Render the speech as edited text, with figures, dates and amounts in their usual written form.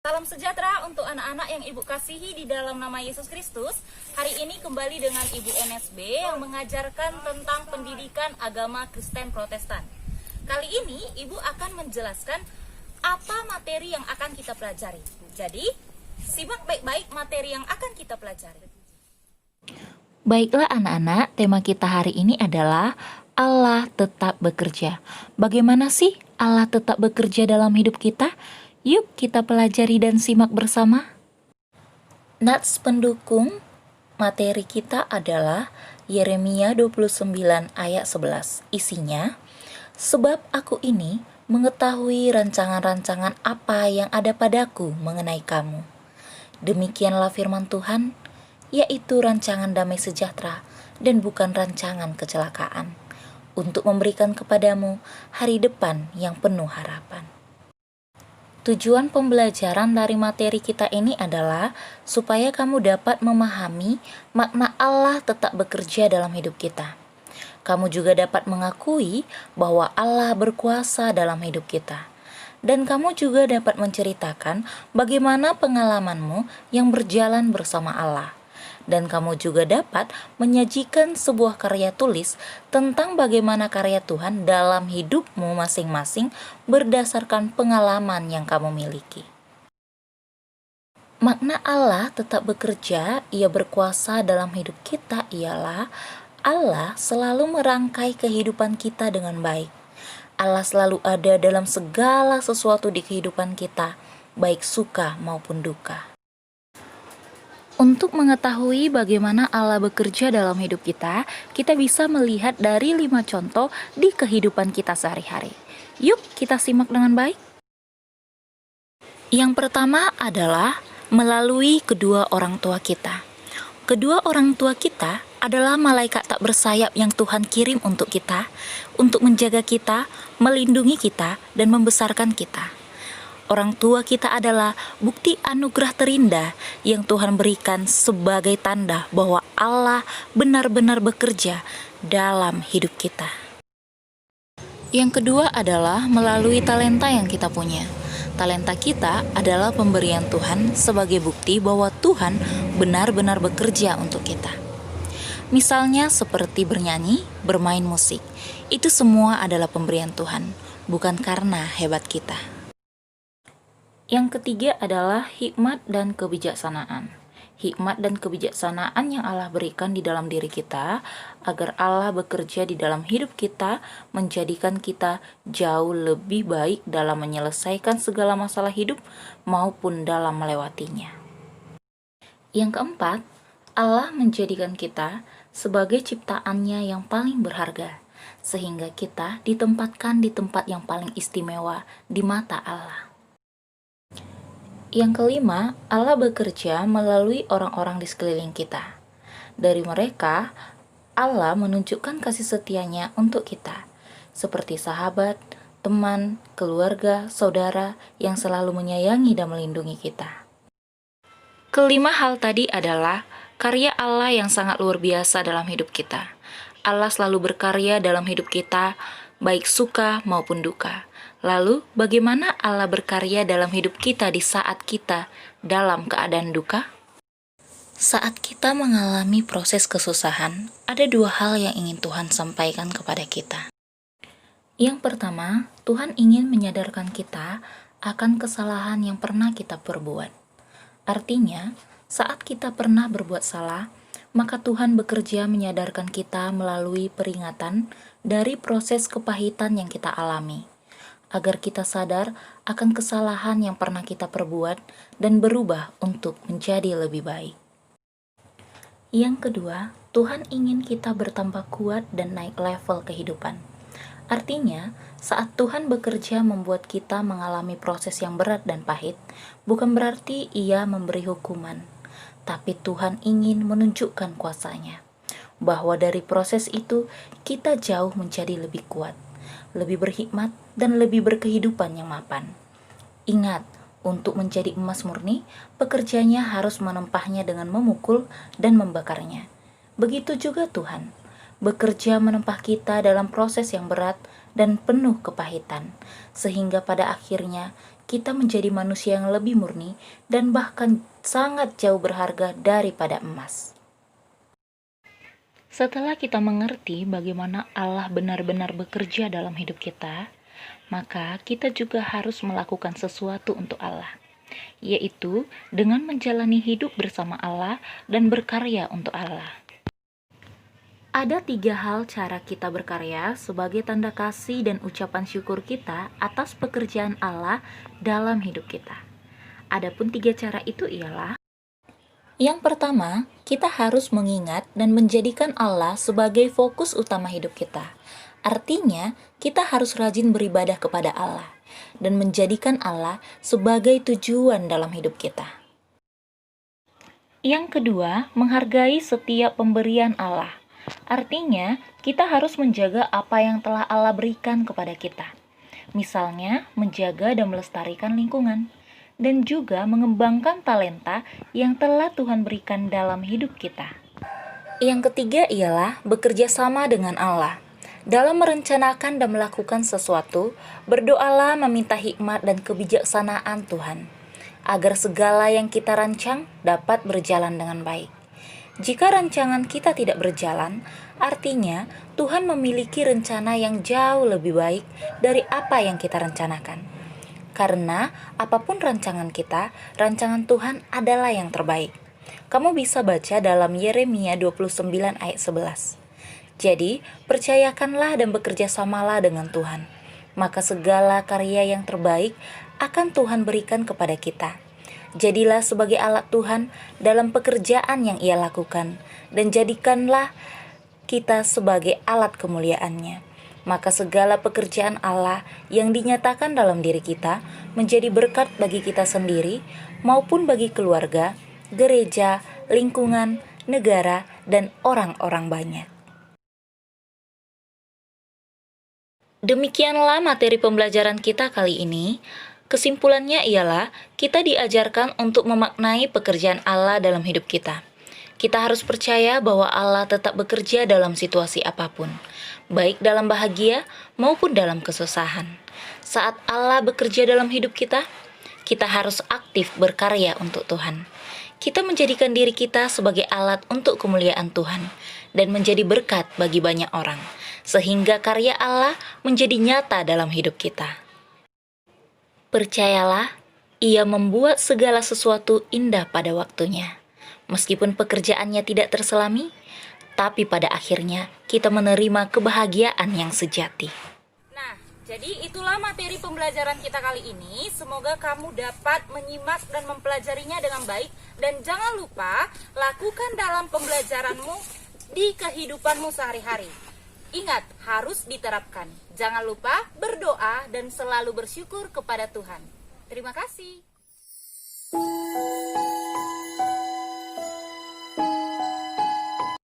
Salam sejahtera untuk anak-anak yang Ibu kasihi di dalam nama Yesus Kristus. Hari ini kembali dengan Ibu NSB yang mengajarkan tentang pendidikan agama Kristen Protestan. Kali ini Ibu akan menjelaskan apa materi yang akan kita pelajari. Jadi, simak baik-baik materi yang akan kita pelajari. Baiklah anak-anak, tema kita hari ini adalah Allah tetap bekerja. Bagaimana sih Allah tetap bekerja dalam hidup kita? Yuk kita pelajari dan simak bersama. Nats pendukung materi kita adalah Yeremia 29 ayat 11. Isinya, sebab aku ini mengetahui rancangan-rancangan apa yang ada padaku mengenai kamu. Demikianlah firman Tuhan, yaitu rancangan damai sejahtera dan bukan rancangan kecelakaan, untuk memberikan kepadamu hari depan yang penuh harapan. Tujuan pembelajaran dari materi kita ini adalah supaya kamu dapat memahami makna Allah tetap bekerja dalam hidup kita. Kamu juga dapat mengakui bahwa Allah berkuasa dalam hidup kita. Dan kamu juga dapat menceritakan bagaimana pengalamanmu yang berjalan bersama Allah. Dan kamu juga dapat menyajikan sebuah karya tulis tentang bagaimana karya Tuhan dalam hidupmu masing-masing berdasarkan pengalaman yang kamu miliki. Makna Allah tetap bekerja, Ia berkuasa dalam hidup kita ialah Allah selalu merangkai kehidupan kita dengan baik. Allah selalu ada dalam segala sesuatu di kehidupan kita, baik suka maupun duka. Untuk mengetahui bagaimana Allah bekerja dalam hidup kita bisa melihat dari 5 contoh di kehidupan kita sehari-hari. Yuk kita simak dengan baik. Yang pertama adalah melalui kedua orang tua kita. Kedua orang tua kita adalah malaikat tak bersayap yang Tuhan kirim untuk kita, untuk menjaga kita, melindungi kita, dan membesarkan kita. Orang tua kita adalah bukti anugerah terindah yang Tuhan berikan sebagai tanda bahwa Allah benar-benar bekerja dalam hidup kita. Yang kedua adalah melalui talenta yang kita punya. Talenta kita adalah pemberian Tuhan sebagai bukti bahwa Tuhan benar-benar bekerja untuk kita. Misalnya seperti bernyanyi, bermain musik. Itu semua adalah pemberian Tuhan, bukan karena hebat kita. Yang ketiga adalah hikmat dan kebijaksanaan. Hikmat dan kebijaksanaan yang Allah berikan di dalam diri kita, agar Allah bekerja di dalam hidup kita, menjadikan kita jauh lebih baik dalam menyelesaikan segala masalah hidup maupun dalam melewatinya. Yang keempat, Allah menjadikan kita sebagai ciptaannya yang paling berharga, sehingga kita ditempatkan di tempat yang paling istimewa di mata Allah. Yang kelima, Allah bekerja melalui orang-orang di sekeliling kita. Dari mereka, Allah menunjukkan kasih setia-Nya untuk kita, seperti sahabat, teman, keluarga, saudara yang selalu menyayangi dan melindungi kita. Kelima hal tadi adalah karya Allah yang sangat luar biasa dalam hidup kita. Allah selalu berkarya dalam hidup kita, baik suka maupun duka. Lalu, bagaimana Allah berkarya dalam hidup kita di saat kita dalam keadaan duka? Saat kita mengalami proses kesusahan, ada 2 hal yang ingin Tuhan sampaikan kepada kita. Yang pertama, Tuhan ingin menyadarkan kita akan kesalahan yang pernah kita perbuat. Artinya, saat kita pernah berbuat salah, maka Tuhan bekerja menyadarkan kita melalui peringatan dari proses kepahitan yang kita alami, agar kita sadar akan kesalahan yang pernah kita perbuat dan berubah untuk menjadi lebih baik. Yang kedua, Tuhan ingin kita bertambah kuat dan naik level kehidupan. Artinya, saat Tuhan bekerja membuat kita mengalami proses yang berat dan pahit, bukan berarti Ia memberi hukuman, tapi Tuhan ingin menunjukkan kuasa-Nya, bahwa dari proses itu kita jauh menjadi lebih kuat, lebih berhikmat, dan lebih berkehidupan yang mapan. Ingat, untuk menjadi emas murni, pekerjanya harus menempahnya dengan memukul dan membakarnya. Begitu juga Tuhan, bekerja menempah kita dalam proses yang berat dan penuh kepahitan, sehingga pada akhirnya kita menjadi manusia yang lebih murni dan bahkan sangat jauh berharga daripada emas. Setelah kita mengerti bagaimana Allah benar-benar bekerja dalam hidup kita, maka kita juga harus melakukan sesuatu untuk Allah, yaitu dengan menjalani hidup bersama Allah dan berkarya untuk Allah. Ada 3 hal cara kita berkarya sebagai tanda kasih dan ucapan syukur kita atas pekerjaan Allah dalam hidup kita. Adapun 3 cara itu ialah: yang pertama, kita harus mengingat dan menjadikan Allah sebagai fokus utama hidup kita. Artinya, kita harus rajin beribadah kepada Allah dan menjadikan Allah sebagai tujuan dalam hidup kita. Yang kedua, menghargai setiap pemberian Allah. Artinya, kita harus menjaga apa yang telah Allah berikan kepada kita. Misalnya, menjaga dan melestarikan lingkungan, dan juga mengembangkan talenta yang telah Tuhan berikan dalam hidup kita. Yang ketiga ialah bekerja sama dengan Allah. Dalam merencanakan dan melakukan sesuatu, berdoalah meminta hikmat dan kebijaksanaan Tuhan, agar segala yang kita rancang dapat berjalan dengan baik. Jika rancangan kita tidak berjalan, artinya Tuhan memiliki rencana yang jauh lebih baik dari apa yang kita rencanakan. Karena apapun rancangan kita, rancangan Tuhan adalah yang terbaik. Kamu bisa baca dalam Yeremia 29 ayat 11. Jadi, percayakanlah dan bekerja samalah dengan Tuhan. Maka segala karya yang terbaik akan Tuhan berikan kepada kita. Jadilah sebagai alat Tuhan dalam pekerjaan yang Ia lakukan, dan jadikanlah kita sebagai alat kemuliaan-Nya. Maka segala pekerjaan Allah yang dinyatakan dalam diri kita menjadi berkat bagi kita sendiri maupun bagi keluarga, gereja, lingkungan, negara, dan orang-orang banyak. Demikianlah materi pembelajaran kita kali ini. Kesimpulannya ialah kita diajarkan untuk memaknai pekerjaan Allah dalam hidup kita. Kita harus percaya bahwa Allah tetap bekerja dalam situasi apapun, baik dalam bahagia maupun dalam kesusahan. Saat Allah bekerja dalam hidup kita, kita harus aktif berkarya untuk Tuhan. Kita menjadikan diri kita sebagai alat untuk kemuliaan Tuhan dan menjadi berkat bagi banyak orang, sehingga karya Allah menjadi nyata dalam hidup kita. Percayalah, Ia membuat segala sesuatu indah pada waktunya. Meskipun pekerjaannya tidak terselami, tapi pada akhirnya kita menerima kebahagiaan yang sejati. Nah, jadi itulah materi pembelajaran kita kali ini. Semoga kamu dapat menyimak dan mempelajarinya dengan baik. Dan jangan lupa, lakukan dalam pembelajaranmu di kehidupanmu sehari-hari. Ingat, harus diterapkan. Jangan lupa berdoa dan selalu bersyukur kepada Tuhan. Terima kasih.